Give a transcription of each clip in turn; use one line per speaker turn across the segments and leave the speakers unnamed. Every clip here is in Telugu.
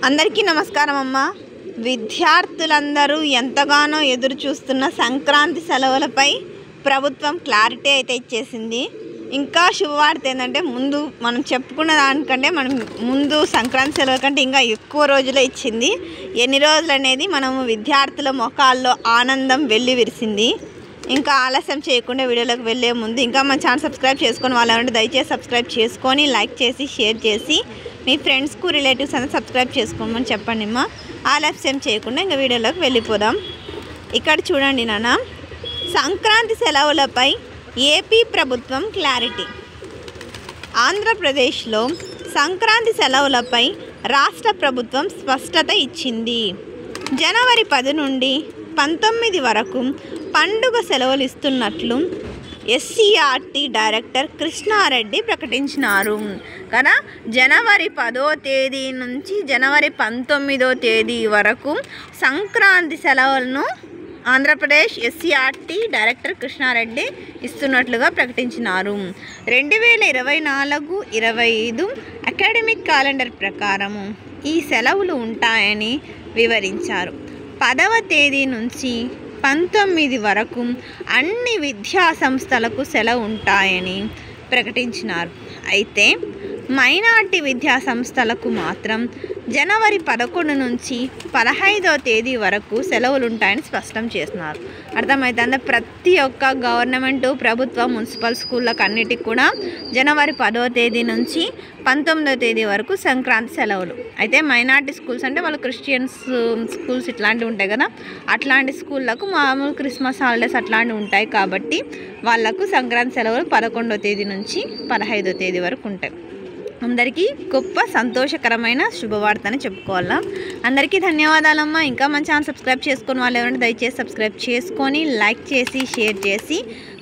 అందరికీ నమస్కారం అమ్మ. విద్యార్థులందరూ ఎంతగానో ఎదురు చూస్తున్న సంక్రాంతి సెలవులపై ప్రభుత్వం క్లారిటీ అయితే ఇచ్చేసింది. ఇంకా శుభవార్త ఏంటంటే మనం చెప్పుకున్న దానికంటే ముందు సంక్రాంతి సెలవుల కంటే ఇంకా ఎక్కువ రోజులే ఇచ్చింది. ఎన్ని రోజులు అనేది మనము విద్యార్థుల ముఖాల్లో ఆనందం వెళ్లి విరిసింది. ఇంకా ఆలస్యం చేయకుండా వీడియోలోకి వెళ్ళే ముందు ఇంకా మన ఛానల్ సబ్స్క్రైబ్ చేసుకొని వాళ్ళంటే దయచేసి సబ్స్క్రైబ్ చేసుకొని లైక్ చేసి షేర్ చేసి మీ ఫ్రెండ్స్కు రిలేటివ్స్ అంతా సబ్స్క్రైబ్ చేసుకోమని చెప్పండి అమ్మా. ఆలస్యం చేయకుండా ఇంకా వీడియోలోకి వెళ్ళిపోదాం. ఇక్కడ చూడండి నాన్న, సంక్రాంతి సెలవులపై ఏపీ ప్రభుత్వం క్లారిటీ. ఆంధ్రప్రదేశ్లో సంక్రాంతి సెలవులపై రాష్ట్ర ప్రభుత్వం స్పష్టత ఇచ్చింది. జనవరి 10 నుండి 19 వరకు పండుగ సెలవులు ఇస్తున్నట్లు ఎస్సీఆర్టీ డైరెక్టర్ కృష్ణారెడ్డి ప్రకటించినారు కదా. జనవరి 10వ తేదీ నుంచి జనవరి 19వ తేదీ వరకు సంక్రాంతి సెలవులను ఆంధ్రప్రదేశ్ ఎస్సీఆర్టీ డైరెక్టర్ కృష్ణారెడ్డి ఇస్తున్నట్లుగా ప్రకటించినారు. 2024-25 అకాడమిక్ క్యాలెండర్ ప్రకారము ఈ సెలవులు ఉంటాయని వివరించారు. 10వ తేదీ నుంచి 19 వరకు అన్ని విద్యా సంస్థలకు సెలవు ఉంటాయని ప్రకటించినారు. అయితే మైనార్టీ విద్యా సంస్థలకు మాత్రం జనవరి 11 నుంచి 15వ తేదీ వరకు సెలవులు ఉంటాయని స్పష్టం చేస్తున్నారు. అర్థమవుతుంది. ప్రతి ఒక్క గవర్నమెంట్ ప్రభుత్వ మున్సిపల్ స్కూళ్ళకు అన్నిటికి కూడా జనవరి 10వ తేదీ నుంచి 19వ తేదీ వరకు సంక్రాంతి సెలవులు. అయితే మైనార్టీ స్కూల్స్ అంటే వాళ్ళు క్రిస్టియన్స్ స్కూల్స్ ఇట్లాంటివి ఉంటాయి కదా, అట్లాంటి స్కూళ్ళకు మామూలు క్రిస్మస్ హాలిడేస్ అట్లాంటివి ఉంటాయి కాబట్టి వాళ్ళకు సంక్రాంతి సెలవులు 11వ తేదీ నుంచి 15వ తేదీ వరకు ఉంటాయి. అందరికీ గొప్ప సంతోషకరమైన శుభవార్త అని చెప్పుకోవాలా. అందరికీ ధన్యవాదాలమ్మా. ఇంకా మన ఛానల్ సబ్స్క్రైబ్ చేసుకుని వాళ్ళు ఎవరైనా దయచేసి సబ్స్క్రైబ్ చేసుకొని లైక్ చేసి షేర్ చేసి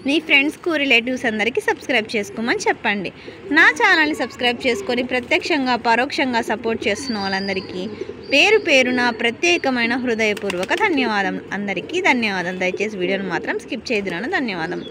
మీ ఫ్రెండ్స్కు రిలేటివ్స్ అందరికీ సబ్స్క్రైబ్ చేసుకోమని చెప్పండి. నా ఛానల్ని సబ్స్క్రైబ్ చేసుకొని ప్రత్యక్షంగా పరోక్షంగా సపోర్ట్ చేస్తున్న వాళ్ళందరికీ పేరు పేరున ప్రత్యేకమైన హృదయపూర్వక ధన్యవాదం. అందరికీ ధన్యవాదం. దయచేసి వీడియోని మాత్రం స్కిప్ చేయదురాను. ధన్యవాదం.